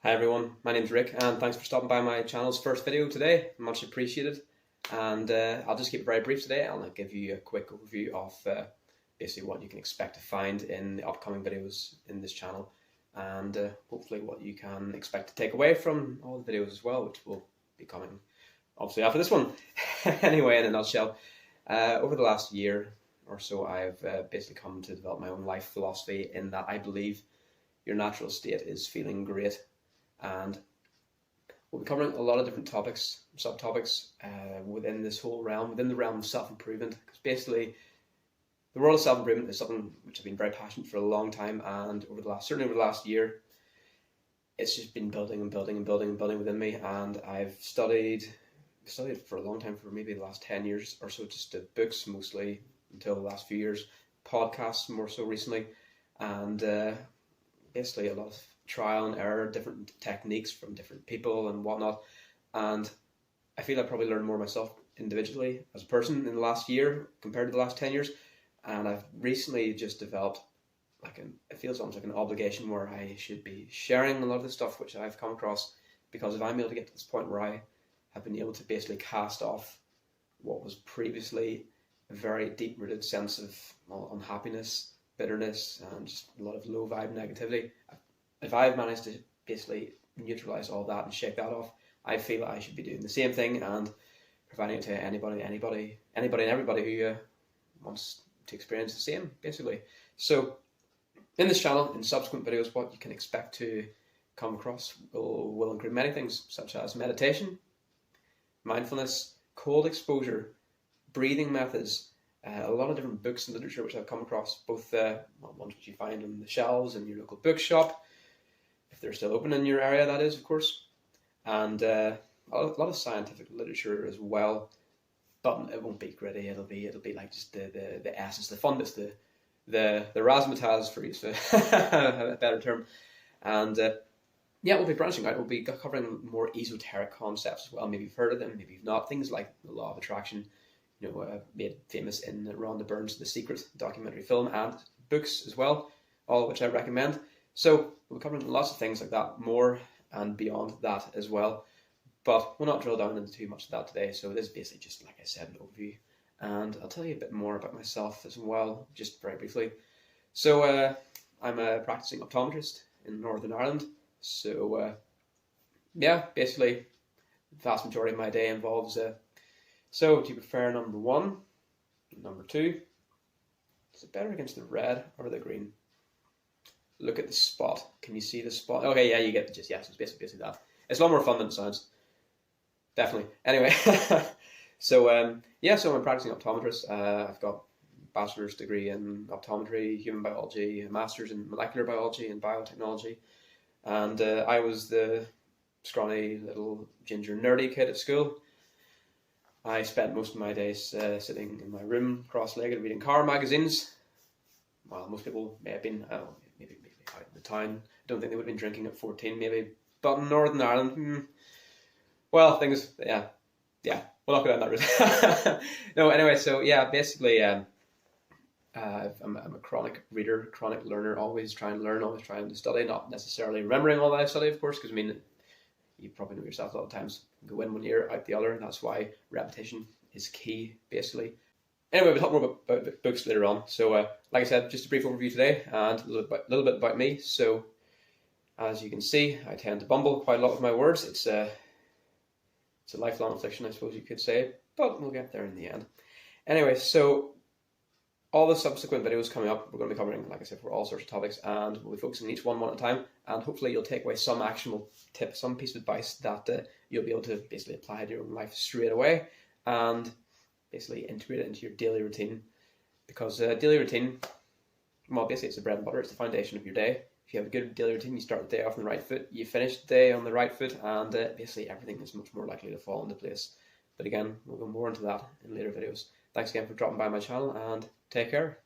Hi everyone, my name's Rick and thanks for stopping by my channel's first video today. Much appreciated. And I'll just keep it very brief today. I'll give you a quick overview of basically what you can expect to find in the upcoming videos in this channel, and hopefully what you can expect to take away from all the videos as well, which will be coming obviously after this one. Anyway, in a nutshell, over the last year or so I've basically come to develop my own life philosophy in that I believe your natural state is feeling great. And we'll be covering a lot of different topics, subtopics within this whole realm, within the realm of self-improvement. Because basically, the world of self-improvement is something which I've been very passionate for a long time, and certainly over the last year, it's just been building and building and building and building within me. And I've studied for a long time, for maybe the last 10 years or so, just books mostly until the last few years, podcasts more so recently, and basically a lot of trial and error, different techniques from different people and whatnot. And I feel I probably learned more myself individually as a person in the last year compared to the last 10 years. And I've recently just developed it feels almost like an obligation where I should be sharing a lot of the stuff which I've come across, because if I'm able to get to this point where I have been able to basically cast off what was previously a very deep-rooted sense of unhappiness, bitterness, and just a lot of low vibe negativity, if I've managed to basically neutralize all that and shake that off, I feel I should be doing the same thing and providing it to anybody and everybody who wants to experience the same, basically. So in this channel, in subsequent videos, what you can expect to come across will include many things, such as meditation, mindfulness, cold exposure, breathing methods, a lot of different books and literature which I've come across, both ones which you find on the shelves in your local bookshop, if they're still open in your area, that is, of course, and a lot of scientific literature as well. But it won't be gritty. It'll be like just the essence, the fun bits, the razzmatazz, for use of a better term. And yeah, we'll be branching out. We'll be covering more esoteric concepts as well. Maybe you've heard of them, maybe you've not. Things like the law of attraction, made famous in Rhonda Byrne's The Secret documentary film and books as well, all of which I recommend. So we'll be covering lots of things like that, more and beyond that as well. But we'll not drill down into too much of that today. So this is basically just, like I said, an overview. And I'll tell you a bit more about myself as well, just very briefly. So I'm a practicing optometrist in Northern Ireland. So yeah, basically the vast majority of my day involves so do you prefer number 1, number 2? Is it better against the red or the green? Look at the spot. Can you see the spot? Okay, yeah, you get the gist. Yes, it's basically that. It's a lot more fun than it sounds. Definitely. Anyway, so yeah, so I'm a practicing optometrist. I've got a bachelor's degree in optometry, human biology, a master's in molecular biology and biotechnology. And I was the scrawny little ginger nerdy kid at school. I spent most of my days sitting in my room, cross-legged, reading car magazines. Well, most people may have been, maybe out in the town. I don't think they would have been drinking at 14, maybe. But in Northern Ireland, well, things, yeah, we'll not go down that route. No, anyway, so yeah, basically, I'm a chronic reader, chronic learner, always trying to learn, always trying to study, not necessarily remembering all that I study, of course, because you probably know yourself a lot of times. Go in one ear, out the other, and that's why repetition is key, basically. Anyway, we'll talk more about books later on. So, like I said, just a brief overview today, and a little bit about me. So, as you can see, I tend to bumble quite a lot with my words. It's a lifelong affliction, I suppose you could say, but we'll get there in the end. Anyway, so all the subsequent videos coming up, we're going to be covering, like I said, for all sorts of topics, and we'll be focusing on each one at a time, and hopefully you'll take away some actionable tip, some piece of advice that you'll be able to basically apply to your own life straight away, and basically integrate it into your daily routine. Because daily routine, well, basically it's the bread and butter, it's the foundation of your day. If you have a good daily routine, you start the day off on the right foot, you finish the day on the right foot, and basically everything is much more likely to fall into place. But again, we'll go more into that in later videos. Thanks again for dropping by my channel, and take care.